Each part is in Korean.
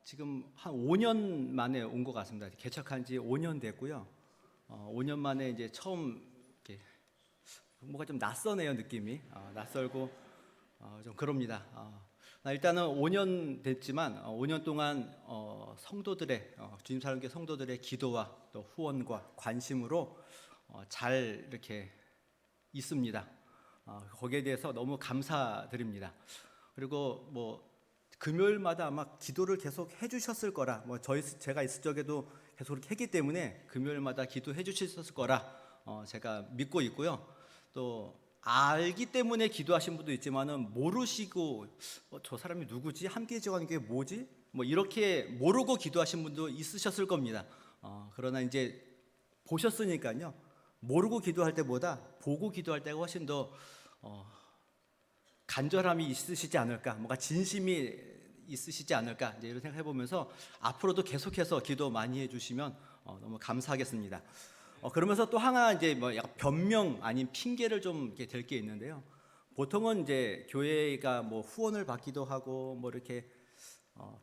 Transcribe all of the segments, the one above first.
지금 한 5년 만에 온 것 같습니다. 개척한 지 5년 됐고요. 5년 만에 이제 처음 이렇게 뭔가 좀 낯서네요, 느낌이. 낯설고 좀 그럽니다. 일단은 5년 됐지만 5년 동안 성도들의 주님 사랑교회 성도들의 기도와 또 후원과 관심으로 잘 이렇게 있습니다. 거기에 대해서 너무 감사드립니다. 그리고 뭐 금요일마다 아마 기도를 계속 해주셨을 거라, 제가 있을 적에도 계속 그렇게 했기 때문에 금요일마다 기도해 주셨을 거라 제가 믿고 있고요. 또 알기 때문에 기도하신 분도 있지만은 모르시고 저 사람이 누구지? 함께 지어가는 게 뭐지? 뭐 이렇게 모르고 기도하신 분도 있으셨을 겁니다. 그러나 이제 보셨으니까요. 모르고 기도할 때보다 보고 기도할 때가 훨씬 더 간절함이 있으시지 않을까, 뭔가 진심이 있으시지 않을까, 이제 이런 생각 해보면서 앞으로도 계속해서 기도 많이 해주시면 너무 감사하겠습니다. 그러면서 또 하나 이제 뭐 약간 변명 아닌 핑계를 좀 이렇게 댈 게 있는데요. 보통은 이제 교회가 뭐 후원을 받기도 하고 뭐 이렇게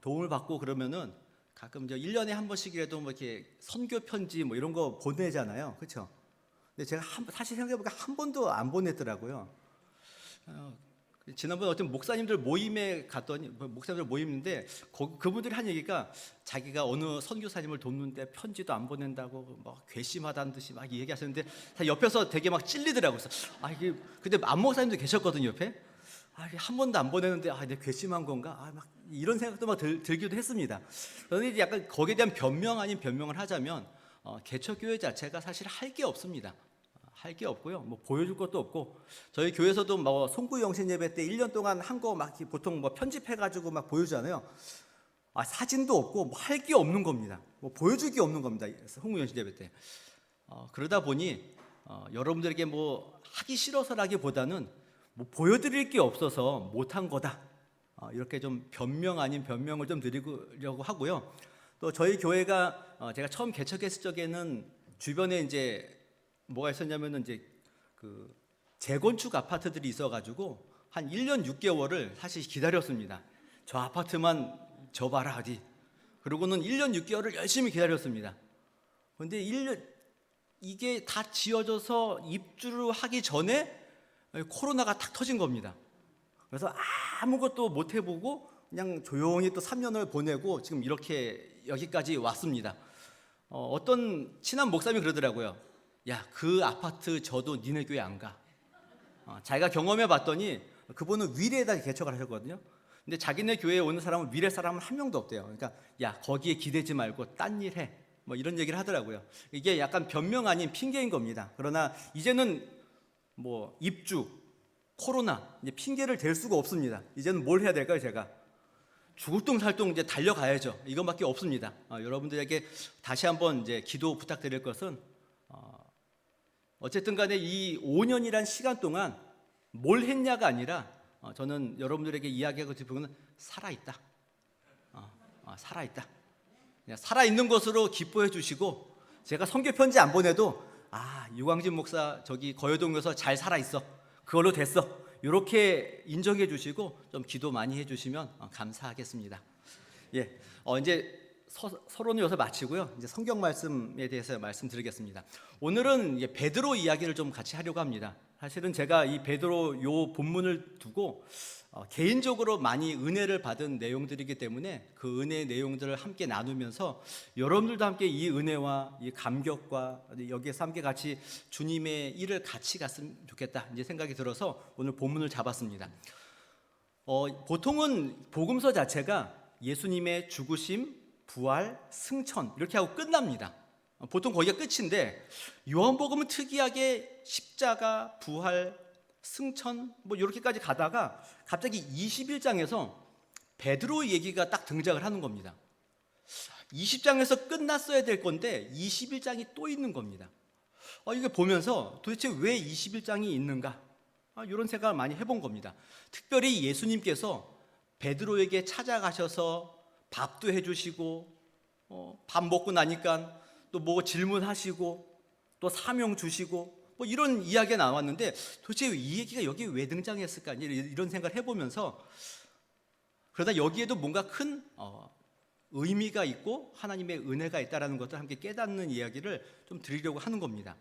도움을 받고 그러면은 가끔 이제 1년에 한 번씩이라도 뭐 이렇게 선교 편지 뭐 이런 거 보내잖아요, 그렇죠? 근데 제가 사실 생각해보니까 한 번도 안 보냈더라고요. 지난번에 어떤 목사님들 모임에 갔더니 목사님들 모임인데 그분들이 한 얘기가 자기가 어느 선교사님을 돕는데 편지도 안 보낸다고 막 괘씸하다는 듯이 막 얘기하셨는데 옆에서 되게 막 찔리더라고요. 이게 근데 안 목사님도 계셨거든요, 옆에. 이게 한 번도 안 보내는데 내가 괘씸한 건가? 막 이런 생각도 막 들기도 했습니다. 그런데 이제 약간 거기에 대한 변명 아닌 변명을 하자면 개척교회 자체가 사실 할 게 없습니다. 할 게 없고요. 뭐 보여줄 것도 없고, 저희 교회에서도 뭐 송구 영신 예배 때 1년 동안 한 거 막 보통 뭐 편집해가지고 막 보여주잖아요. 사진도 없고 뭐 할 게 없는 겁니다. 뭐 보여줄 게 없는 겁니다. 송구 영신 예배 때. 그러다 보니 여러분들에게 뭐 하기 싫어서라기보다는 뭐 보여드릴 게 없어서 못한 거다. 이렇게 좀 변명 아닌 변명을 좀 드리려고 하고요. 또 저희 교회가 제가 처음 개척했을 적에는 주변에 이제 뭐가 있었냐면은 이제 그 재건축 아파트들이 있어가지고 한 1년 6개월을 사실 기다렸습니다. 저 아파트만 접어라 어디. 그러고는 1년 6개월을 열심히 기다렸습니다. 그런데 이게 다 지어져서 입주를 하기 전에 코로나가 탁 터진 겁니다. 그래서 아무것도 못 해보고 그냥 조용히 또 3년을 보내고 지금 이렇게 여기까지 왔습니다. 어떤 친한 목사님이 그러더라고요. 야, 그 아파트 저도 니네 교회 안 가. 자기가 경험해 봤더니 그분은 위례에다 개척을 하셨거든요. 근데 자기네 교회에 오는 사람은 위례 사람은 한 명도 없대요. 그러니까 야, 거기에 기대지 말고 딴 일 해. 뭐 이런 얘기를 하더라고요. 이게 약간 변명 아닌 핑계인 겁니다. 그러나 이제는 뭐 입주, 코로나 이제 핑계를 댈 수가 없습니다. 이제는 뭘 해야 될까요, 제가? 죽을똥살똥 이제 달려가야죠. 이것밖에 없습니다. 여러분들에게 다시 한번 이제 기도 부탁드릴 것은 어쨌든 간에 이 5년이란 시간 동안 뭘 했냐가 아니라 저는 여러분들에게 이야기하고 싶은 것은 살아있다. 살아있다. 그냥 살아있는 것으로 기뻐해 주시고, 제가 선교 편지 안 보내도 유광진 목사 저기 거여동에서 잘 살아있어. 그걸로 됐어. 이렇게 인정해 주시고 좀 기도 많이 해 주시면 감사하겠습니다. 예, 이제 서론을 여기서 마치고요. 이제 성경 말씀에 대해서 말씀드리겠습니다. 오늘은 베드로 이야기를 좀 같이 하려고 합니다. 사실은 제가 이 베드로 요 본문을 두고 개인적으로 많이 은혜를 받은 내용들이기 때문에 그 은혜의 내용들을 함께 나누면서 여러분들도 함께 이 은혜와 이 감격과 여기에서 함께 같이 주님의 일을 같이 갔으면 좋겠다 이제 생각이 들어서 오늘 본문을 잡았습니다. 보통은 복음서 자체가 예수님의 죽으심, 부활, 승천 이렇게 하고 끝납니다. 보통 거기가 끝인데 요한복음은 특이하게 십자가, 부활, 승천 뭐 이렇게까지 가다가 갑자기 21장에서 베드로 얘기가 딱 등장을 하는 겁니다. 20장에서 끝났어야 될 건데 21장이 또 있는 겁니다. 이게 보면서 도대체 왜 21장이 있는가? 이런 생각을 많이 해본 겁니다. 특별히 예수님께서 베드로에게 찾아가셔서 밥도 해주시고 밥 먹고 나니까 또 뭐 질문하시고 또 사명 주시고 뭐 이런 이야기가 나왔는데 도대체 이 얘기가 여기 왜 등장했을까 이런 생각을 해보면서, 그러다 여기에도 뭔가 큰 의미가 있고 하나님의 은혜가 있다라는 것을 함께 깨닫는 이야기를 좀 드리려고 하는 겁니다.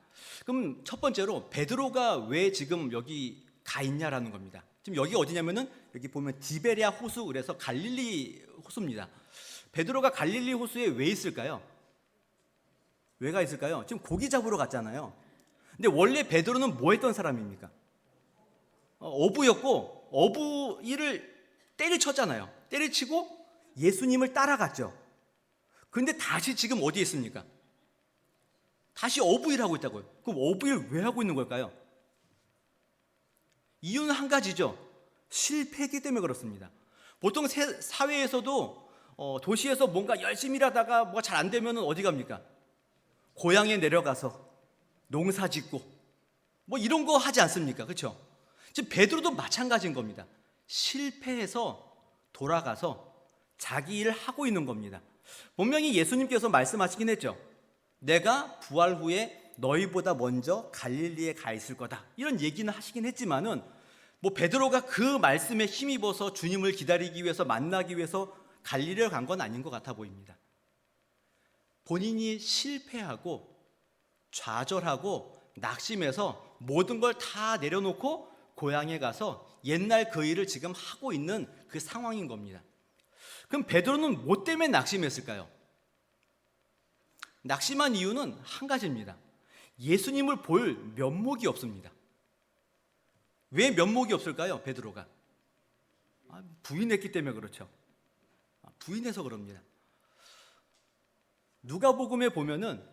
그럼 첫 번째로 베드로가 왜 지금 여기 가 있냐라는 겁니다. 지금 여기 어디냐면은 여기 보면 디베랴 호수, 그래서 갈릴리 호수입니다. 베드로가 갈릴리 호수에 왜 있을까요? 왜 가 있을까요? 지금 고기 잡으러 갔잖아요. 근데 원래 베드로는 뭐 했던 사람입니까? 어부였고 어부 일을 때려쳤잖아요. 때려치고 예수님을 따라갔죠. 그런데 다시 지금 어디에 있습니까? 다시 어부 일을 하고 있다고요. 그럼 어부 일 왜 하고 있는 걸까요? 이유는 한 가지죠. 실패했기 때문에 그렇습니다. 보통 사회에서도 도시에서 뭔가 열심히 일하다가 뭐가 잘 안 되면 어디 갑니까? 고향에 내려가서 농사 짓고 뭐 이런 거 하지 않습니까? 그렇죠? 지금 베드로도 마찬가지인 겁니다. 실패해서 돌아가서 자기 일을 하고 있는 겁니다. 분명히 예수님께서 말씀하시긴 했죠. 내가 부활 후에 너희보다 먼저 갈릴리에 가 있을 거다, 이런 얘기는 하시긴 했지만은 뭐 베드로가 그 말씀에 힘입어서 주님을 기다리기 위해서, 만나기 위해서 갈릴리를 간 건 아닌 것 같아 보입니다. 본인이 실패하고 좌절하고 낙심해서 모든 걸 다 내려놓고 고향에 가서 옛날 그 일을 지금 하고 있는 그 상황인 겁니다. 그럼 베드로는 뭐 때문에 낙심했을까요? 낙심한 이유는 한 가지입니다. 예수님을 볼 면목이 없습니다. 왜 면목이 없을까요? 베드로가 부인했기 때문에 그렇죠. 부인해서 그럽니다. 누가복음에 보면은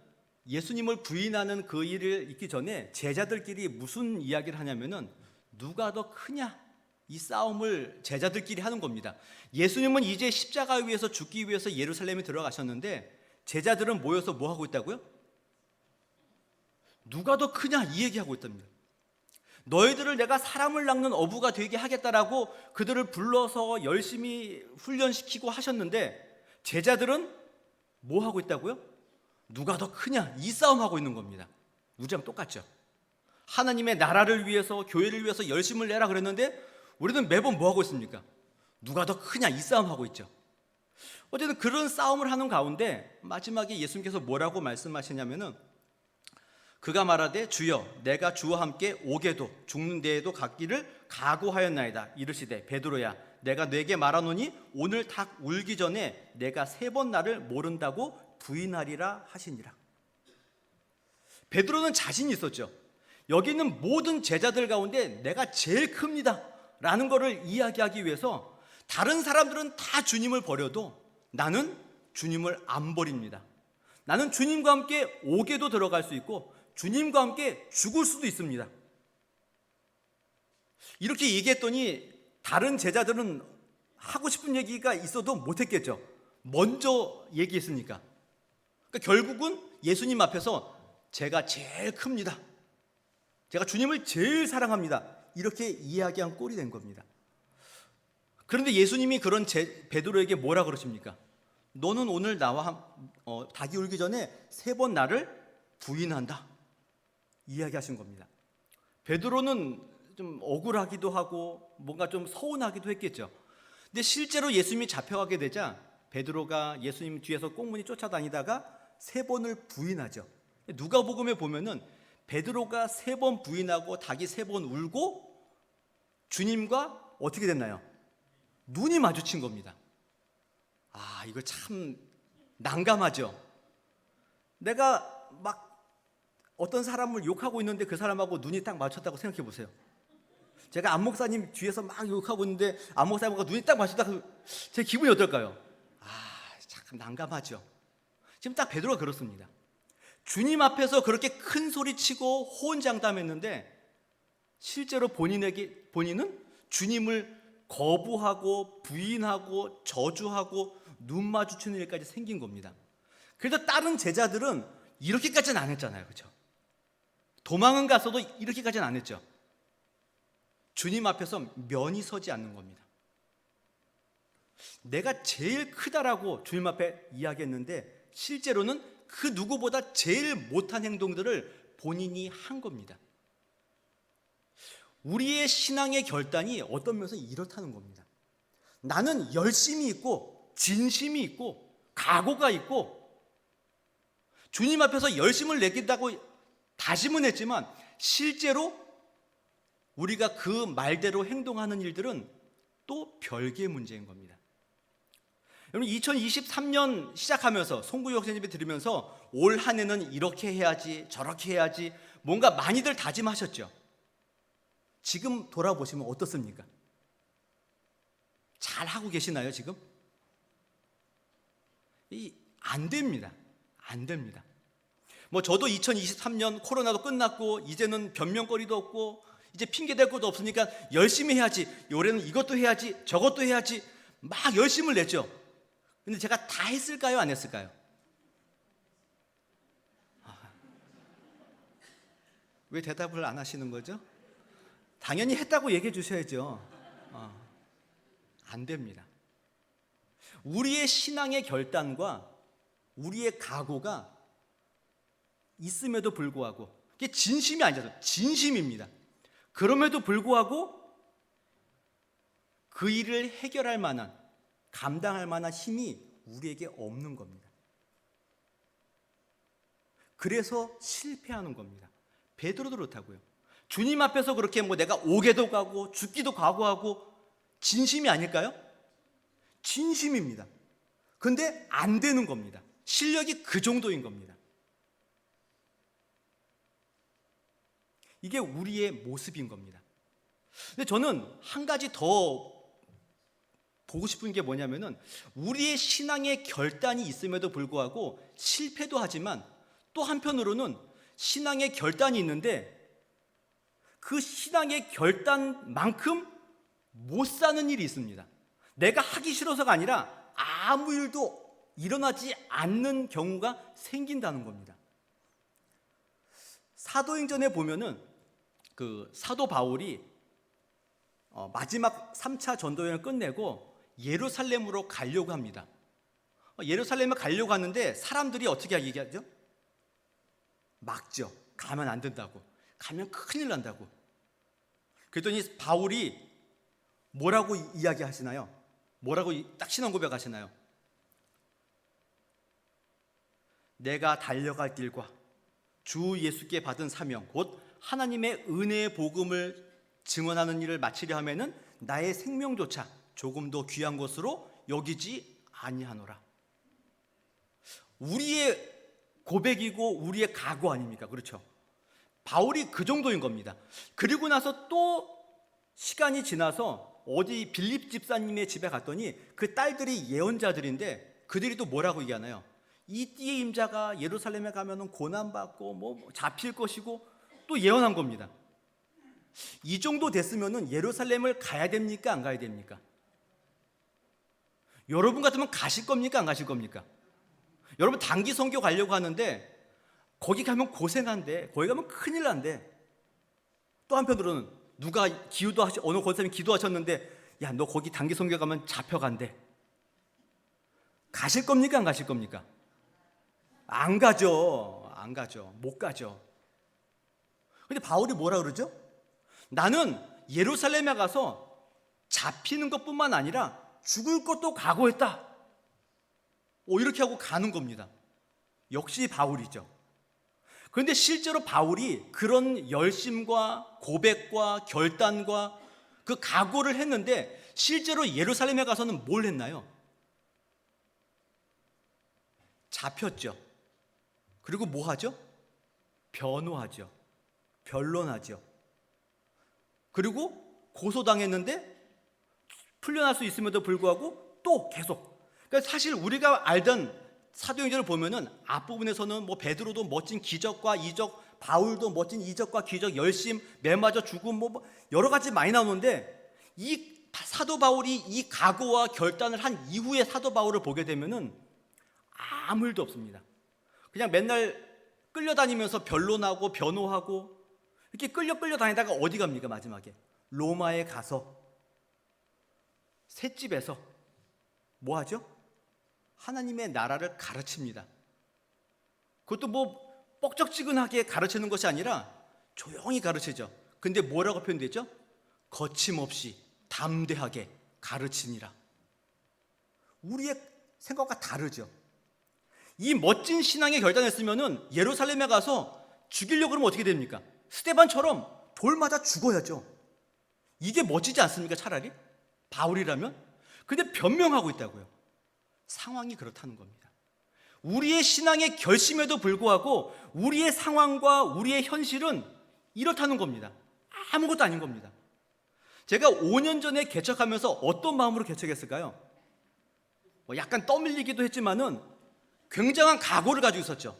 예수님을 부인하는 그 일을 있기 전에 제자들끼리 무슨 이야기를 하냐면은 누가 더 크냐, 이 싸움을 제자들끼리 하는 겁니다. 예수님은 이제 십자가 위에서 죽기 위해서 예루살렘에 들어가셨는데 제자들은 모여서 뭐 하고 있다고요? 누가 더 크냐, 이 얘기하고 있답니다. 너희들을 내가 사람을 낚는 어부가 되게 하겠다라고 그들을 불러서 열심히 훈련시키고 하셨는데 제자들은 뭐 하고 있다고요? 누가 더 크냐, 이 싸움하고 있는 겁니다. 우리랑 똑같죠. 하나님의 나라를 위해서, 교회를 위해서 열심을 내라 그랬는데 우리는 매번 뭐 하고 있습니까? 누가 더 크냐, 이 싸움하고 있죠. 어쨌든 그런 싸움을 하는 가운데 마지막에 예수님께서 뭐라고 말씀하시냐면은 그가 말하되 주여 내가 주와 함께 오게도 죽는 데에도 갔기를 각오하였나이다 이르시되 베드로야 내가 네게 말하노니 오늘 닭 울기 전에 내가 3번 나를 모른다고 부인하리라 하시니라. 베드로는 자신이 있었죠. 여기 있는 모든 제자들 가운데 내가 제일 큽니다 라는 것을 이야기하기 위해서 다른 사람들은 다 주님을 버려도 나는 주님을 안 버립니다. 나는 주님과 함께 오게도 들어갈 수 있고 주님과 함께 죽을 수도 있습니다. 이렇게 얘기했더니 다른 제자들은 하고 싶은 얘기가 있어도 못했겠죠. 먼저 얘기했으니까. 그러니까 결국은 예수님 앞에서 제가 제일 큽니다, 제가 주님을 제일 사랑합니다, 이렇게 이야기한 꼴이 된 겁니다. 그런데 예수님이 그런 베드로에게 뭐라 그러십니까? 너는 오늘 나와 닭이 울기 전에 3번 나를 부인한다, 이야기하신 겁니다. 베드로는 좀 억울하기도 하고 뭔가 좀 서운하기도 했겠죠. 근데 실제로 예수님이 잡혀가게 되자 베드로가 예수님 뒤에서 꽁무니 쫓아다니다가 3번을 부인하죠. 누가복음에 보면은 베드로가 3번 부인하고 닭이 3번 울고 주님과 어떻게 됐나요? 눈이 마주친 겁니다. 이거 참 난감하죠. 내가 막 어떤 사람을 욕하고 있는데 그 사람하고 눈이 딱 맞췄다고 생각해 보세요. 제가 안 목사님 뒤에서 막 욕하고 있는데 안 목사님과 눈이 딱 맞췄다, 제 기분이 어떨까요? 참 난감하죠. 지금 딱 베드로가 그렇습니다. 주님 앞에서 그렇게 큰 소리 치고 호언장담했는데 실제로 본인은 주님을 거부하고 부인하고 저주하고 눈 마주치는 일까지 생긴 겁니다. 그래서 다른 제자들은 이렇게까지는 안 했잖아요. 그렇죠? 도망은 갔어도 이렇게까지는 안 했죠. 주님 앞에서 면이 서지 않는 겁니다. 내가 제일 크다라고 주님 앞에 이야기했는데 실제로는 그 누구보다 제일 못한 행동들을 본인이 한 겁니다. 우리의 신앙의 결단이 어떤 면에서 이렇다는 겁니다. 나는 열심이 있고 진심이 있고 각오가 있고 주님 앞에서 열심을 내겠다고 다짐은 했지만 실제로 우리가 그 말대로 행동하는 일들은 또 별개의 문제인 겁니다. 여러분 2023년 시작하면서 송구유 목사님이 들으면서 올 한 해는 이렇게 해야지 저렇게 해야지 뭔가 많이들 다짐하셨죠. 지금 돌아보시면 어떻습니까? 잘 하고 계시나요 지금? 안 됩니다. 안 됩니다. 뭐 저도 2023년 코로나도 끝났고 이제는 변명거리도 없고 이제 핑계댈 것도 없으니까 열심히 해야지, 올해는 이것도 해야지 저것도 해야지 막 열심을 냈죠. 근데 제가 다 했을까요 안 했을까요? 왜 대답을 안 하시는 거죠? 당연히 했다고 얘기해 주셔야죠. 안 됩니다. 우리의 신앙의 결단과 우리의 각오가 있음에도 불구하고 이게 진심이 아니죠. 진심입니다. 그럼에도 불구하고 그 일을 해결할 만한, 감당할 만한 힘이 우리에게 없는 겁니다. 그래서 실패하는 겁니다. 베드로도 그렇다고요. 주님 앞에서 그렇게 뭐 내가 오게도 가고 죽기도 각오하고 진심이 아닐까요? 진심입니다. 근데 안 되는 겁니다. 실력이 그 정도인 겁니다. 이게 우리의 모습인 겁니다. 근데 저는 한 가지 더 보고 싶은 게 뭐냐면은 우리의 신앙의 결단이 있음에도 불구하고 실패도 하지만 또 한편으로는 신앙의 결단이 있는데 그 신앙의 결단만큼 못 사는 일이 있습니다. 내가 하기 싫어서가 아니라 아무 일도 일어나지 않는 경우가 생긴다는 겁니다. 사도행전에 보면은 그 사도 바울이 마지막 3차 전도여행을 끝내고 예루살렘으로 가려고 합니다. 예루살렘에 가려고 하는데 사람들이 어떻게 얘기하죠? 막죠. 가면 안 된다고. 가면 큰일 난다고. 그랬더니 바울이 뭐라고 이야기하시나요? 뭐라고 딱 신앙 고백하시나요? 내가 달려갈 길과 주 예수께 받은 사명 곧 하나님의 은혜의 복음을 증언하는 일을 마치려 하면은 나의 생명조차 조금도 귀한 것으로 여기지 아니하노라. 우리의 고백이고 우리의 각오 아닙니까? 그렇죠? 바울이 그 정도인 겁니다. 그리고 나서 또 시간이 지나서 어디 빌립 집사님의 집에 갔더니 그 딸들이 예언자들인데 그들이 또 뭐라고 얘기하나요? 이 띠의 임자가 예루살렘에 가면은 고난받고 뭐 잡힐 것이고 또 예언한 겁니다. 이 정도 됐으면은 예루살렘을 가야 됩니까? 안 가야 됩니까? 여러분 같으면 가실 겁니까? 안 가실 겁니까? 여러분 단기 선교 가려고 하는데 거기 가면 고생한데 거기 가면 큰일 난데 또 한편으로는 누가 어느 권사님이 기도하셨는데 야 너 거기 단기 선교 가면 잡혀간대. 가실 겁니까? 안 가실 겁니까? 안 가죠. 안 가죠. 못 가죠. 근데 바울이 뭐라 그러죠? 나는 예루살렘에 가서 잡히는 것뿐만 아니라 죽을 것도 각오했다. 이렇게 하고 가는 겁니다. 역시 바울이죠. 그런데 실제로 바울이 그런 열심과 고백과 결단과 그 각오를 했는데 실제로 예루살렘에 가서는 뭘 했나요? 잡혔죠. 그리고 뭐 하죠? 변호하죠. 변론하죠. 그리고 고소당했는데 풀려날 수 있음에도 불구하고 또 계속. 그러니까 사실 우리가 알던 사도행전을 보면은 앞부분에서는 뭐 베드로도 멋진 기적과 이적, 바울도 멋진 이적과 기적, 열심, 매맞아 죽음 뭐 여러 가지 많이 나오는데 이 사도 바울이 이 각오와 결단을 한 이후에 사도 바울을 보게 되면은 아무 일도 없습니다. 그냥 맨날 끌려다니면서 변론하고 변호하고 이렇게 끌려 다니다가 어디 갑니까? 마지막에 로마에 가서 셋집에서 뭐 하죠? 하나님의 나라를 가르칩니다. 그것도 뭐 뻑적지근하게 가르치는 것이 아니라 조용히 가르치죠. 근데 뭐라고 표현되죠? 거침없이 담대하게 가르치니라. 우리의 생각과 다르죠. 이 멋진 신앙의 결단했으면은 예루살렘에 가서 죽이려고 그러면 어떻게 됩니까? 스데반처럼 돌 맞아 죽어야죠. 이게 멋지지 않습니까? 차라리 바울이라면. 근데 변명하고 있다고요. 상황이 그렇다는 겁니다. 우리의 신앙의 결심에도 불구하고 우리의 상황과 우리의 현실은 이렇다는 겁니다. 아무것도 아닌 겁니다. 제가 5년 전에 개척하면서 어떤 마음으로 개척했을까요? 약간 떠밀리기도 했지만은 굉장한 각오를 가지고 있었죠.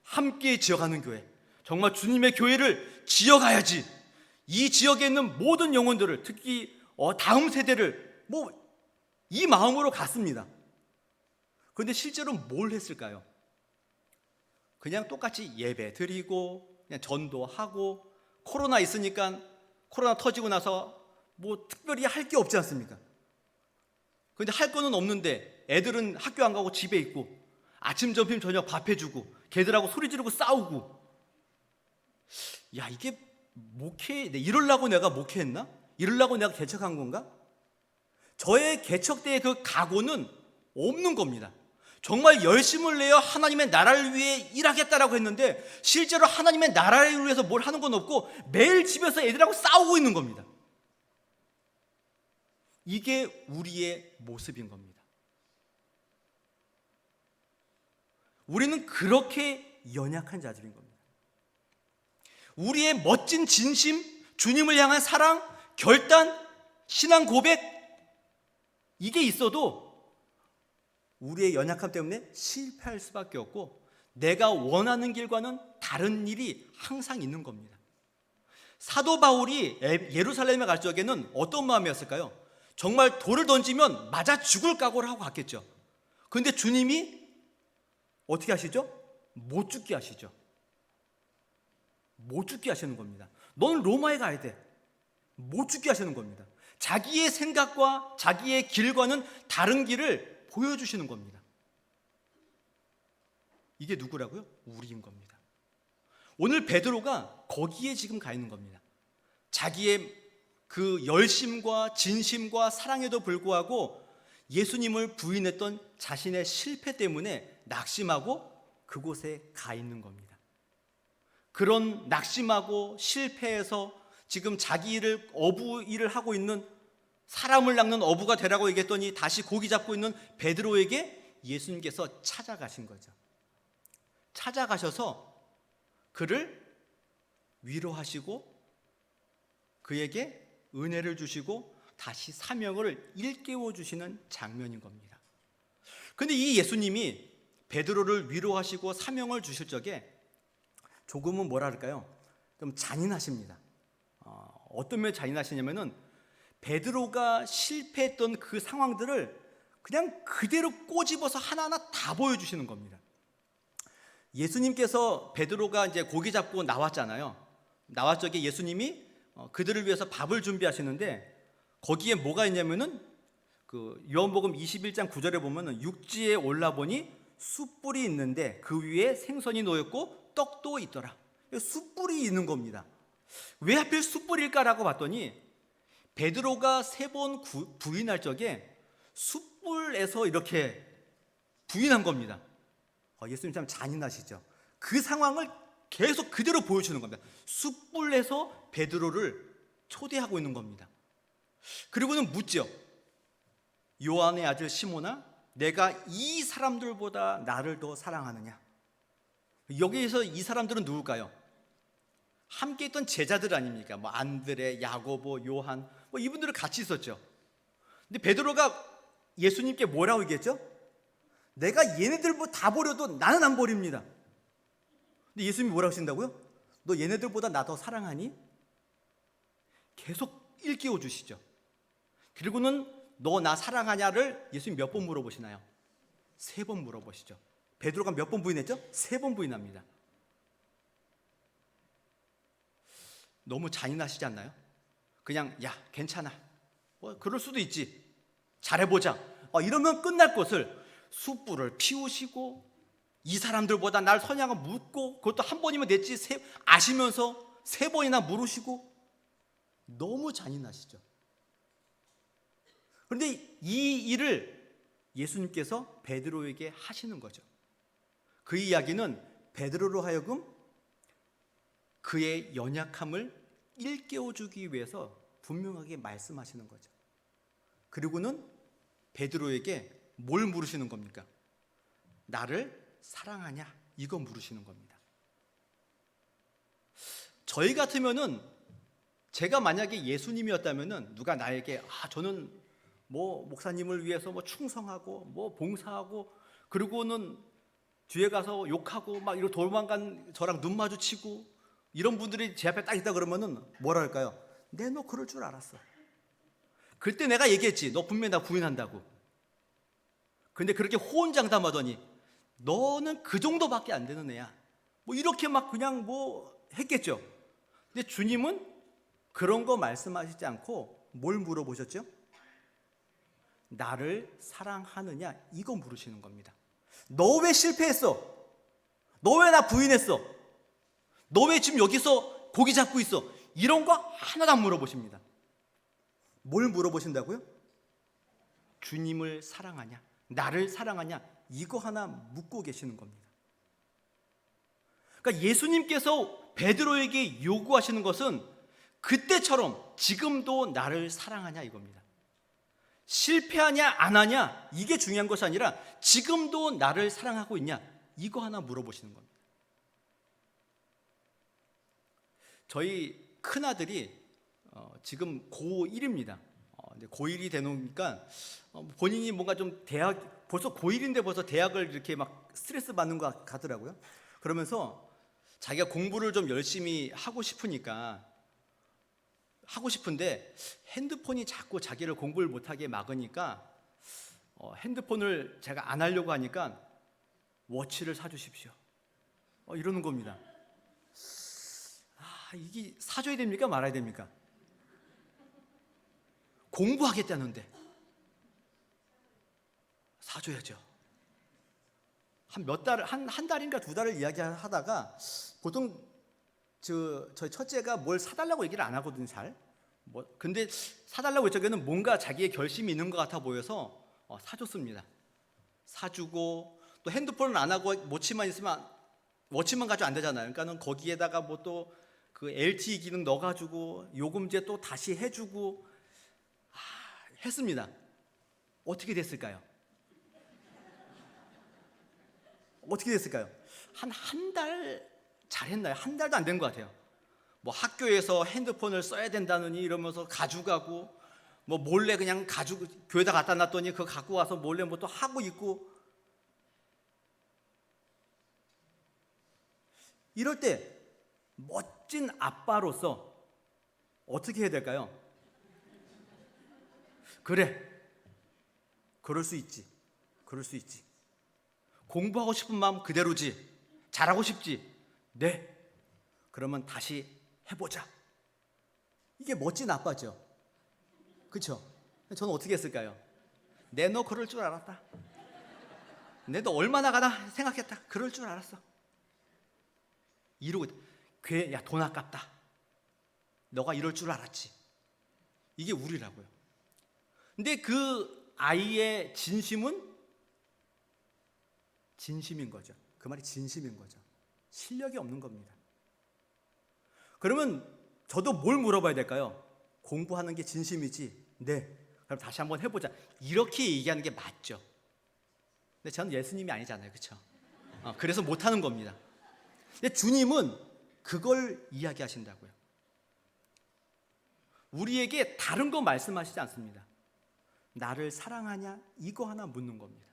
함께 지어가는 교회, 정말 주님의 교회를 지어가야지. 이 지역에 있는 모든 영혼들을, 특히 다음 세대를 이 마음으로 갔습니다. 그런데 실제로 뭘 했을까요? 그냥 똑같이 예배 드리고 그냥 전도하고, 코로나 있으니까 코로나 터지고 나서 특별히 할 게 없지 않습니까? 그런데 할 거는 없는데 애들은 학교 안 가고 집에 있고, 아침 점심 저녁 밥 해주고, 걔들하고 소리 지르고 싸우고. 야, 이게 이러려고 내가 목회했나? 이러려고 내가 개척한 건가? 저의 개척 때의 그 각오는 없는 겁니다. 정말 열심을 내어 하나님의 나라를 위해 일하겠다라고 했는데 실제로 하나님의 나라를 위해서 뭘 하는 건 없고 매일 집에서 애들하고 싸우고 있는 겁니다. 이게 우리의 모습인 겁니다. 우리는 그렇게 연약한 자들인 겁니다. 우리의 멋진 진심, 주님을 향한 사랑, 결단, 신앙 고백, 이게 있어도 우리의 연약함 때문에 실패할 수밖에 없고 내가 원하는 길과는 다른 일이 항상 있는 겁니다. 사도 바울이 예루살렘에 갈 적에는 어떤 마음이었을까요? 정말 돌을 던지면 맞아 죽을 각오를 하고 갔겠죠. 그런데 주님이 어떻게 하시죠? 못 죽게 하시죠. 못 죽게 하시는 겁니다. 너는 로마에 가야 돼. 못 죽게 하시는 겁니다. 자기의 생각과 자기의 길과는 다른 길을 보여주시는 겁니다. 이게 누구라고요? 우리인 겁니다. 오늘 베드로가 거기에 지금 가 있는 겁니다. 자기의 그 열심과 진심과 사랑에도 불구하고 예수님을 부인했던 자신의 실패 때문에 낙심하고 그곳에 가 있는 겁니다. 그런 낙심하고 실패해서 지금 자기 일을 어부 일을 하고 있는, 사람을 낚는 어부가 되라고 얘기했더니 다시 고기 잡고 있는 베드로에게 예수님께서 찾아가신 거죠. 찾아가셔서 그를 위로하시고 그에게 은혜를 주시고 다시 사명을 일깨워 주시는 장면인 겁니다. 그런데 이 예수님이 베드로를 위로하시고 사명을 주실 적에 조금은 뭐라 할까요? 좀 잔인하십니다. 어떤 면에 잔인하시냐면은 베드로가 실패했던 그 상황들을 그냥 그대로 꼬집어서 하나하나 다 보여주시는 겁니다. 예수님께서 베드로가 이제 고기 잡고 나왔잖아요. 나왔 적에 예수님이 그들을 위해서 밥을 준비하시는데 거기에 뭐가 있냐면은 그 요한복음 21장 9절에 보면은 육지에 올라보니 숯불이 있는데 그 위에 생선이 놓였고 떡도 있더라. 숯불이 있는 겁니다. 왜 하필 숯불일까라고 봤더니 베드로가 3번 부인할 적에 숯불에서 이렇게 부인한 겁니다. 예수님 참 잔인하시죠. 그 상황을 계속 그대로 보여주는 겁니다. 숯불에서 베드로를 초대하고 있는 겁니다. 그리고는 묻죠. 요한의 아들 시몬아, 내가 이 사람들보다 나를 더 사랑하느냐? 여기에서 이 사람들은 누굴까요? 함께 있던 제자들 아닙니까? 안드레, 야고보, 요한, 이분들은 같이 있었죠. 근데 베드로가 예수님께 뭐라고 얘기했죠? 내가 얘네들 다 버려도 나는 안 버립니다. 근데 예수님이 뭐라고 하신다고요? 너 얘네들보다 나 더 사랑하니? 계속 일깨워 주시죠. 그리고는 너 나 사랑하냐를 예수님 몇 번 물어보시나요? 3번 물어보시죠. 베드로가 몇 번 부인했죠? 3번 부인합니다. 너무 잔인하시지 않나요? 그냥 야 괜찮아, 그럴 수도 있지, 잘해보자, 이러면 끝날 것을 숯불을 피우시고 이 사람들보다 날 선양을 묻고, 그것도 한 번이면 됐지 아시면서 3번이나 물으시고, 너무 잔인하시죠. 그런데 이 일을 예수님께서 베드로에게 하시는 거죠. 그 이야기는 베드로로 하여금 그의 연약함을 일깨워주기 위해서 분명하게 말씀하시는 거죠. 그리고는 베드로에게 뭘 물으시는 겁니까? 나를 사랑하냐? 이거 물으시는 겁니다. 저희 같으면은, 제가 만약에 예수님이었다면은 누가 나에게 저는 뭐 목사님을 위해서 뭐 충성하고 뭐 봉사하고 그리고는 뒤에 가서 욕하고 막 이러고 도망간 저랑 눈 마주치고 이런 분들이 제 앞에 딱 있다 그러면은 뭐라 할까요? 네, 너 그럴 줄 알았어. 그때 내가 얘기했지. 너 분명히 나 부인한다고. 근데 그렇게 호언장담하더니 너는 그 정도밖에 안 되는 애야. 뭐 이렇게 막 그냥 뭐 했겠죠. 근데 주님은 그런 거 말씀하시지 않고 뭘 물어보셨죠? 나를 사랑하느냐? 이거 물으시는 겁니다. 너 왜 실패했어? 너 왜 나 부인했어? 너 왜 지금 여기서 고기 잡고 있어? 이런 거 하나도 안 물어보십니다. 뭘 물어보신다고요? 주님을 사랑하냐? 나를 사랑하냐? 이거 하나 묻고 계시는 겁니다. 그러니까 예수님께서 베드로에게 요구하시는 것은 그때처럼 지금도 나를 사랑하냐 이겁니다. 실패하냐 안 하냐 이게 중요한 것이 아니라 지금도 나를 사랑하고 있냐 이거 하나 물어보시는 겁니다. 저희 큰아들이 지금 고1입니다. 고1이 되니까 본인이 뭔가 좀 벌써 고1인데 벌써 대학을 이렇게 막 스트레스 받는 것 같더라고요. 그러면서 자기가 공부를 좀 열심히 하고 싶으니까 하고 싶은데 핸드폰이 자꾸 자기를 공부를 못하게 막으니까 핸드폰을 제가 안 하려고 하니까 워치를 사주십시오. 이러는 겁니다. 이게 사줘야 됩니까? 말아야 됩니까? 공부하겠다는데 사줘야죠. 한 달인가 두 달을 이야기하다가 보통 저희 첫째가 뭘 사달라고 얘기를 안 하거든요, 잘. 근데 사달라고 했더니 뭔가 자기의 결심이 있는 것 같아 보여서 사줬습니다. 사주고 또 핸드폰을 안 하고 워치만 있으면 워치만 가지고 안 되잖아요. 그러니까는 거기에다가 뭐 또 그 LTE 기능 넣어가지고 요금제 또 다시 해주고 했습니다. 어떻게 됐을까요? 어떻게 됐을까요? 한 달 잘했나요? 한 달도 안 된 것 같아요. 뭐 학교에서 핸드폰을 써야 된다느니 이러면서 가져가고 뭐 몰래 그냥 가지고 교회에다 갖다 놨더니 그거 갖고 와서 몰래 뭐 또 하고 있고 이럴 때 멋진 아빠로서 어떻게 해야 될까요? 그래, 그럴 수 있지. 그럴 수 있지. 공부하고 싶은 마음 그대로지. 잘하고 싶지. 네. 그러면 다시 해보자. 이게 멋진 아빠죠. 그렇죠? 저는 어떻게 했을까요? 내 너 그럴 줄 알았다. 내 너 얼마나 가나 생각했다. 그럴 줄 알았어. 이러고 야, 돈 아깝다. 너가 이럴 줄 알았지. 이게 우리라고요. 근데 그 아이의 진심은 진심인 거죠. 그 말이 진심인 거죠. 실력이 없는 겁니다. 그러면 저도 뭘 물어봐야 될까요? 공부하는 게 진심이지? 네. 그럼 다시 한번 해보자. 이렇게 얘기하는 게 맞죠. 근데 저는 예수님이 아니잖아요. 그렇죠? 그래서 못하는 겁니다. 근데 주님은 그걸 이야기하신다고요. 우리에게 다른 거 말씀하시지 않습니다. 나를 사랑하냐? 이거 하나 묻는 겁니다.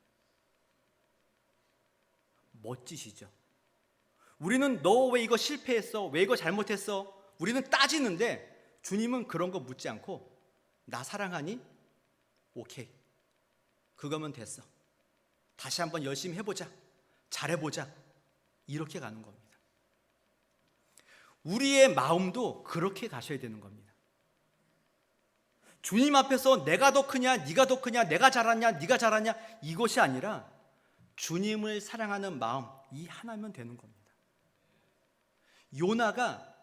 멋지시죠? 우리는 너 왜 이거 실패했어? 왜 이거 잘못했어? 우리는 따지는데 주님은 그런 거 묻지 않고 나 사랑하니? 오케이. 그거면 됐어. 다시 한번 열심히 해보자. 잘해보자. 이렇게 가는 겁니다. 우리의 마음도 그렇게 가셔야 되는 겁니다. 주님 앞에서 내가 더 크냐, 네가 더 크냐, 내가 잘하냐, 네가 잘하냐 이것이 아니라 주님을 사랑하는 마음 이 하나면 되는 겁니다. 요나가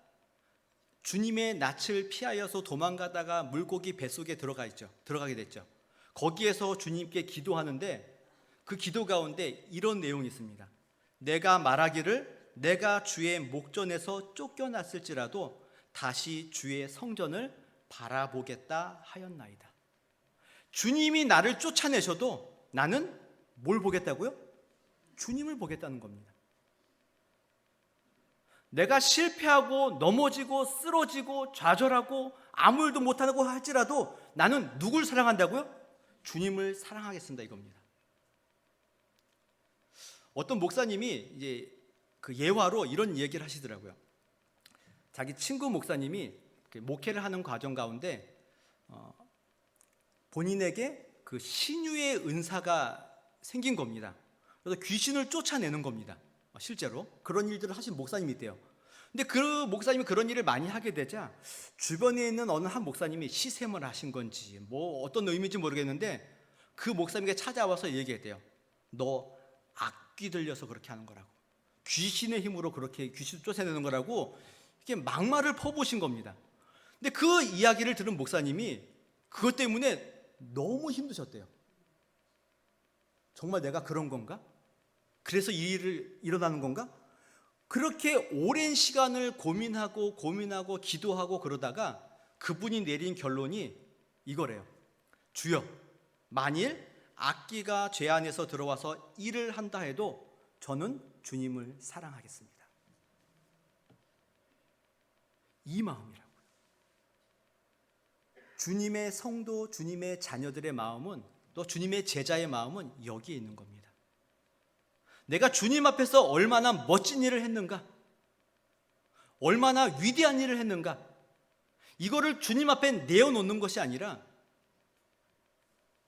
주님의 낯을 피하여서 도망가다가 물고기 뱃속에 들어가게 됐죠. 거기에서 주님께 기도하는데 그 기도 가운데 이런 내용이 있습니다. 내가 말하기를 내가 주의 목전에서 쫓겨났을지라도 다시 주의 성전을 바라보겠다 하였나이다. 주님이 나를 쫓아내셔도 나는 뭘 보겠다고요? 주님을 보겠다는 겁니다. 내가 실패하고 넘어지고 쓰러지고 좌절하고 아무 일도 못하고 할지라도 나는 누굴 사랑한다고요? 주님을 사랑하겠습니다, 이겁니다. 어떤 목사님이 이제 그 예화로 이런 얘기를 하시더라고요. 자기 친구 목사님이 목회를 하는 과정 가운데 본인에게 그 신유의 은사가 생긴 겁니다. 그래서 귀신을 쫓아내는 겁니다. 실제로 그런 일들을 하신 목사님이 있대요. 근데 그 목사님이 그런 일을 많이 하게 되자 주변에 있는 어느 한 목사님이 시샘을 하신 건지 뭐 어떤 의미인지 모르겠는데 그 목사님에게 찾아와서 얘기했대요. 너 악귀 들려서 그렇게 하는 거라고, 귀신의 힘으로 그렇게 귀신을 쫓아내는 거라고 이렇게 막말을 퍼부으신 겁니다. 근데 그 이야기를 들은 목사님이 그것 때문에 너무 힘드셨대요. 정말 내가 그런 건가? 그래서 이 일을 일어나는 건가? 그렇게 오랜 시간을 고민하고 기도하고 그러다가 그분이 내린 결론이 이거래요. 주여, 만일 악귀가 죄 안에서 들어와서 일을 한다 해도 저는 주님을 사랑하겠습니다. 이 마음이라고요. 주님의 성도, 주님의 자녀들의 마음은, 또 주님의 제자의 마음은 여기에 있는 겁니다. 내가 주님 앞에서 얼마나 멋진 일을 했는가, 얼마나 위대한 일을 했는가, 이거를 주님 앞에 내어놓는 것이 아니라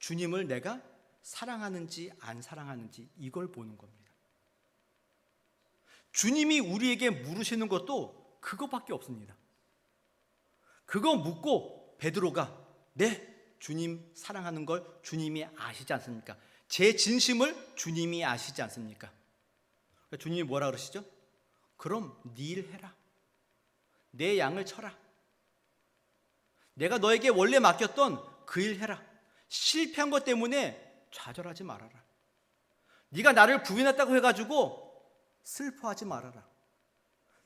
주님을 내가 사랑하는지 안 사랑하는지 이걸 보는 겁니다. 주님이 우리에게 물으시는 것도 그거밖에 없습니다. 그거 묻고 베드로가 네, 주님 사랑하는 걸 주님이 아시지 않습니까? 제 진심을 주님이 아시지 않습니까? 주님이 뭐라 그러시죠? 그럼 네 일 해라. 내 양을 쳐라. 내가 너에게 원래 맡겼던 그 일 해라. 실패한 것 때문에 좌절하지 말아라. 네가 나를 부인했다고 해가지고 슬퍼하지 말아라.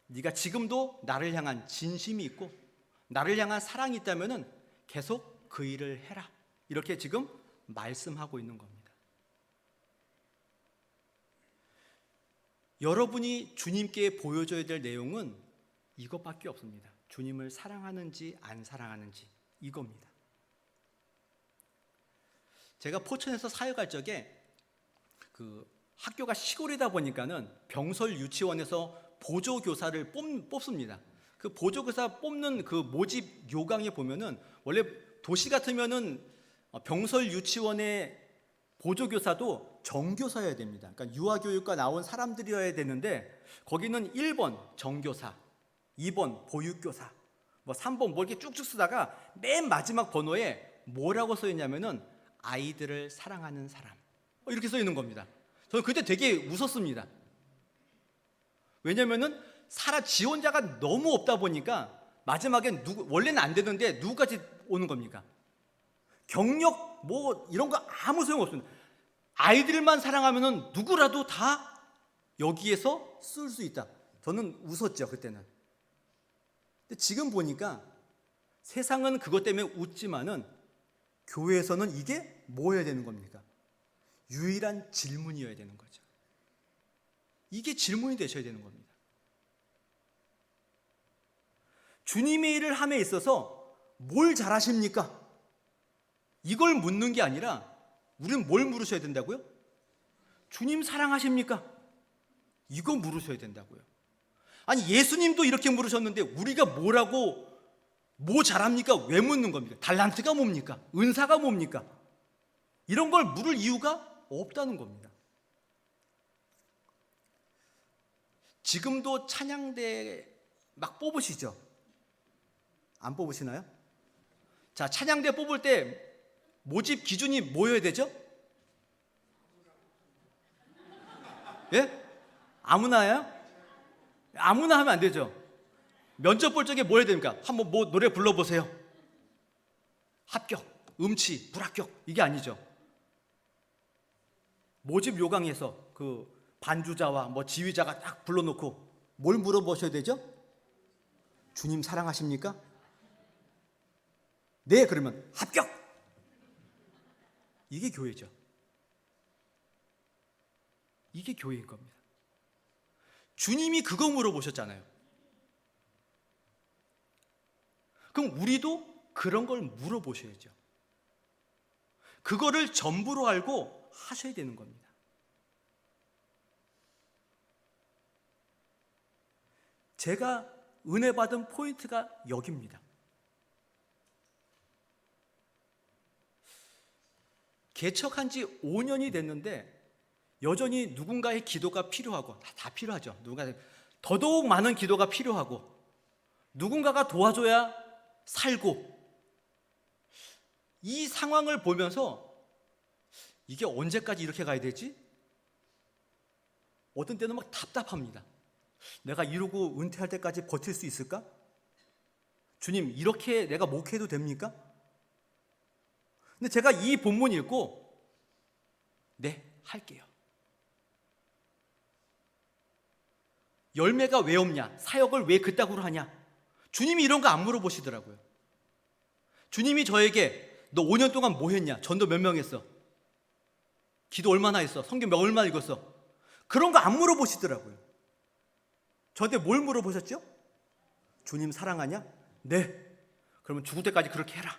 네가 지금도 나를 향한 진심이 있고 나를 향한 사랑이 있다면 계속 그 일을 해라. 이렇게 지금 말씀하고 있는 겁니다. 여러분이 주님께 보여줘야 될 내용은 이것밖에 없습니다. 주님을 사랑하는지 안 사랑하는지 이겁니다. 제가 포천에서 사역할 적에 그 학교가 시골이다 보니까는 병설 유치원에서 보조교사를 뽑습니다. 그 보조교사 뽑는 그 모집 요강에 보면은 원래 도시 같으면은 병설 유치원의 보조교사도 정교사여야 됩니다. 그러니까 유아교육과 나온 사람들이어야 되는데 거기는 1번 정교사, 2번 보육교사, 뭐 3번 뭐 이렇게 쭉쭉 쓰다가 맨 마지막 번호에 뭐라고 써 있냐면은 아이들을 사랑하는 사람 이렇게 써 있는 겁니다. 저는 그때 되게 웃었습니다. 왜냐면은 지원자가 너무 없다 보니까 마지막엔 원래는 안 되는데 누구까지 오는 겁니까? 경력 뭐 이런 거 아무 소용 없습니다. 아이들만 사랑하면은 누구라도 다 여기에서 쓸 수 있다. 저는 웃었죠, 그때는. 근데 지금 보니까 세상은 그것 때문에 웃지만은 교회에서는 이게 뭐여야 되는 겁니까? 유일한 질문이어야 되는 거죠. 이게 질문이 되셔야 되는 겁니다. 주님의 일을 함에 있어서 뭘 잘하십니까? 이걸 묻는 게 아니라 우리는 뭘 물으셔야 된다고요? 주님 사랑하십니까? 이거 물으셔야 된다고요. 아니 예수님도 이렇게 물으셨는데 우리가 뭐 잘합니까? 왜 묻는 겁니까? 달란트가 뭡니까? 은사가 뭡니까? 이런 걸 물을 이유가 없다는 겁니다. 지금도 찬양대 막 뽑으시죠? 안 뽑으시나요? 자, 찬양대 뽑을 때 모집 기준이 뭐여야 되죠? 예? 아무나요? 아무나 하면 안 되죠. 면접 볼 적에 뭐 해야 됩니까? 한번 뭐 노래 불러보세요. 합격, 음치, 불합격 이게 아니죠. 모집 요강에서 그 반주자와 뭐 지휘자가 딱 불러놓고 뭘 물어보셔야 되죠? 주님 사랑하십니까? 네, 그러면 합격! 이게 교회죠. 이게 교회인 겁니다. 주님이 그거 물어보셨잖아요. 그럼 우리도 그런 걸 물어보셔야죠. 그거를 전부로 알고 하셔야 되는 겁니다. 제가 은혜 받은 포인트가 여기입니다. 개척한 지 5년이 됐는데 여전히 누군가의 기도가 필요하고, 다 필요하죠. 더더욱 많은 기도가 필요하고, 누군가가 도와줘야 살고, 이 상황을 보면서 이게 언제까지 이렇게 가야 되지? 어떤 때는 막 답답합니다. 내가 이러고 은퇴할 때까지 버틸 수 있을까? 주님, 이렇게 내가 목회해도 됩니까? 근데 제가 이 본문 읽고 네, 할게요. 열매가 왜 없냐? 사역을 왜 그따구로 하냐? 주님이 이런 거 안 물어보시더라고요. 주님이 저에게 너 5년 동안 뭐 했냐? 전도 몇 명 했어? 기도 얼마나 했어? 성경 얼마나 읽었어? 그런 거 안 물어보시더라고요. 저한테 뭘 물어보셨죠? 주님 사랑하냐? 네. 그러면 죽을 때까지 그렇게 해라.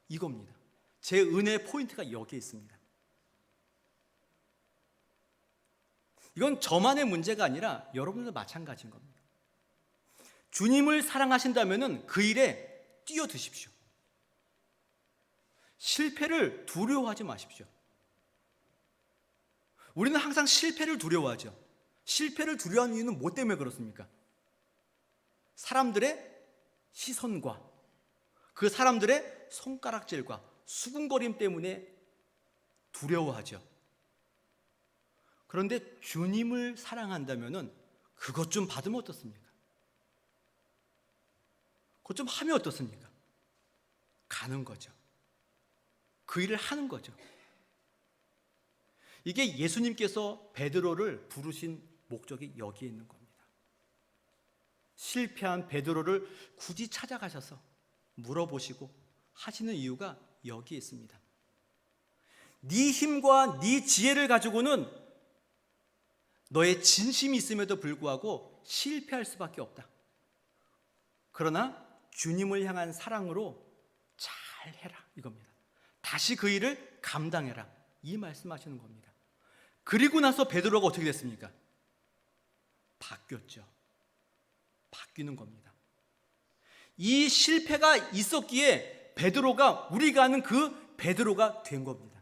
이겁니다. 제 은혜의 포인트가 여기에 있습니다. 이건 저만의 문제가 아니라 여러분들도 마찬가지인 겁니다. 주님을 사랑하신다면 그 일에 뛰어드십시오. 실패를 두려워하지 마십시오. 우리는 항상 실패를 두려워하죠. 실패를 두려워하는 이유는 뭐 때문에 그렇습니까? 사람들의 시선과 그 사람들의 손가락질과 수군거림 때문에 두려워하죠. 그런데 주님을 사랑한다면 그것 좀 받으면 어떻습니까? 그것 좀 하면 어떻습니까? 가는 거죠. 그 일을 하는 거죠. 이게 예수님께서 베드로를 부르신 목적이 여기에 있는 겁니다. 실패한 베드로를 굳이 찾아가셔서 물어보시고 하시는 이유가 여기에 있습니다. 네 힘과 네 지혜를 가지고는 너의 진심이 있음에도 불구하고 실패할 수밖에 없다. 그러나 주님을 향한 사랑으로 잘 해라, 이겁니다. 다시 그 일을 감당해라, 이 말씀하시는 겁니다. 그리고 나서 베드로가 어떻게 됐습니까? 바뀌었죠. 바뀌는 겁니다. 이 실패가 있었기에 베드로가, 우리가 아는 그 베드로가 된 겁니다.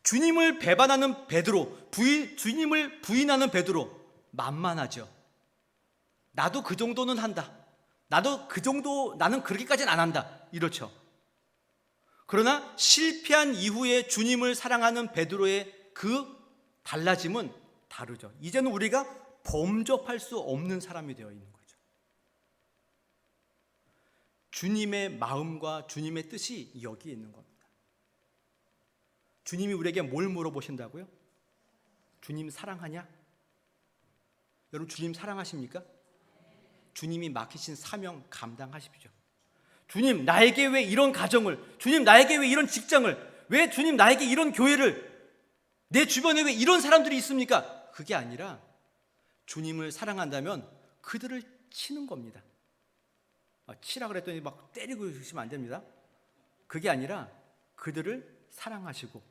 주님을 배반하는 베드로, 주님을 부인하는 베드로, 만만하죠. 나도 그 정도는 한다. 나도 그 정도, 나는 그렇게까지는 안 한다. 이렇죠. 그러나 실패한 이후에 주님을 사랑하는 베드로의 그 달라짐은 다르죠. 이제는 우리가 범접할 수 없는 사람이 되어 있는 거죠. 주님의 마음과 주님의 뜻이 여기에 있는 겁니다. 주님이 우리에게 뭘 물어보신다고요? 주님 사랑하냐? 여러분, 주님 사랑하십니까? 주님이 맡기신 사명 감당하십시오. 주님, 나에게 왜 이런 가정을, 주님, 나에게 왜 이런 직장을, 왜 주님, 나에게 이런 교회를, 내 주변에 왜 이런 사람들이 있습니까? 그게 아니라 주님을 사랑한다면 그들을 치는 겁니다. 치라 그랬더니 막 때리고 그러시면 안 됩니다. 그게 아니라 그들을 사랑하시고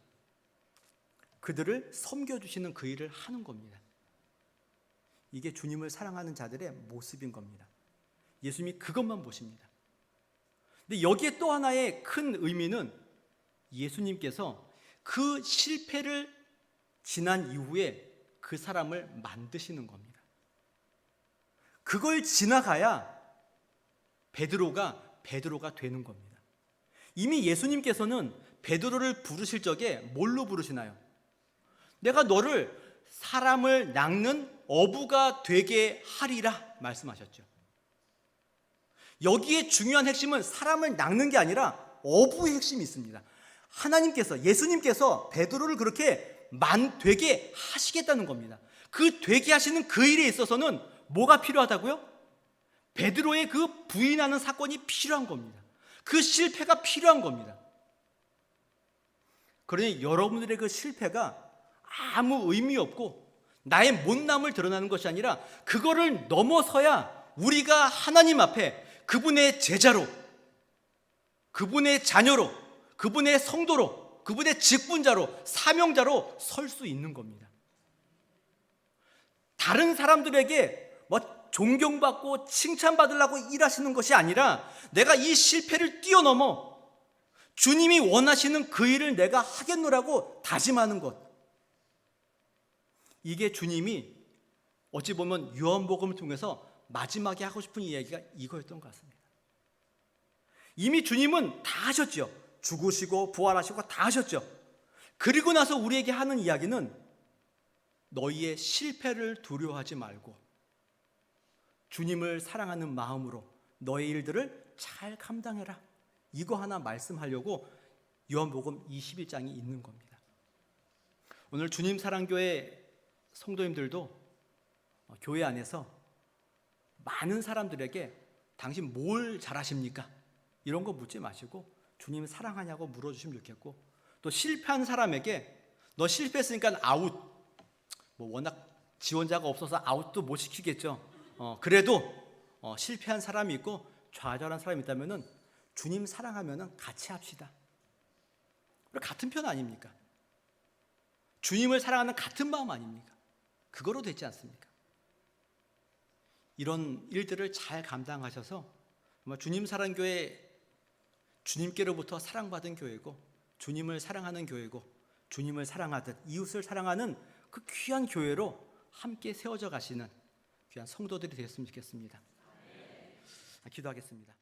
그들을 섬겨주시는 그 일을 하는 겁니다. 이게 주님을 사랑하는 자들의 모습인 겁니다. 예수님이 그것만 보십니다. 근데 여기에 또 하나의 큰 의미는 예수님께서 그 실패를 지난 이후에 그 사람을 만드시는 겁니다. 그걸 지나가야 베드로가 되는 겁니다. 이미 예수님께서는 베드로를 부르실 적에 뭘로 부르시나요? 내가 너를 사람을 낚는 어부가 되게 하리라 말씀하셨죠. 여기에 중요한 핵심은 사람을 낚는 게 아니라 어부의 핵심이 있습니다. 하나님께서, 예수님께서 베드로를 그렇게 되게 하시겠다는 겁니다. 그 되게 하시는 그 일에 있어서는 뭐가 필요하다고요? 베드로의 그 부인하는 사건이 필요한 겁니다. 그 실패가 필요한 겁니다. 그러니 여러분들의 그 실패가 아무 의미 없고 나의 못남을 드러나는 것이 아니라 그거를 넘어서야 우리가 하나님 앞에 그분의 제자로, 그분의 자녀로, 그분의 성도로, 그분의 직분자로, 사명자로 설 수 있는 겁니다. 다른 사람들에게 뭐 존경받고 칭찬받으려고 일하시는 것이 아니라 내가 이 실패를 뛰어넘어 주님이 원하시는 그 일을 내가 하겠노라고 다짐하는 것. 이게 주님이 어찌 보면 요한복음을 통해서 마지막에 하고 싶은 이야기가 이거였던 것 같습니다. 이미 주님은 다 하셨죠. 죽으시고 부활하시고 다 하셨죠. 그리고 나서 우리에게 하는 이야기는 너희의 실패를 두려워하지 말고 주님을 사랑하는 마음으로 너의 일들을 잘 감당해라. 이거 하나 말씀하려고 요한복음 21장이 있는 겁니다. 오늘 주님 사랑교회 성도님들도 교회 안에서 많은 사람들에게 당신 뭘 잘하십니까? 이런 거 묻지 마시고 주님 사랑하냐고 물어주시면 좋겠고, 또 실패한 사람에게 너 실패했으니까 아웃, 뭐 워낙 지원자가 없어서 아웃도 못 시키겠죠. 그래도 실패한 사람이 있고 좌절한 사람이 있다면은 주님 사랑하면은 같이 합시다. 같은 편 아닙니까? 주님을 사랑하는 같은 마음 아닙니까? 그거로 되지 않습니까? 이런 일들을 잘 감당하셔서 정말 주님 사랑교회, 주님께로부터 사랑받은 교회고 주님을 사랑하는 교회고 주님을 사랑하듯 이웃을 사랑하는 그 귀한 교회로 함께 세워져 가시는 귀한 성도들이 되었으면 좋겠습니다. 기도하겠습니다.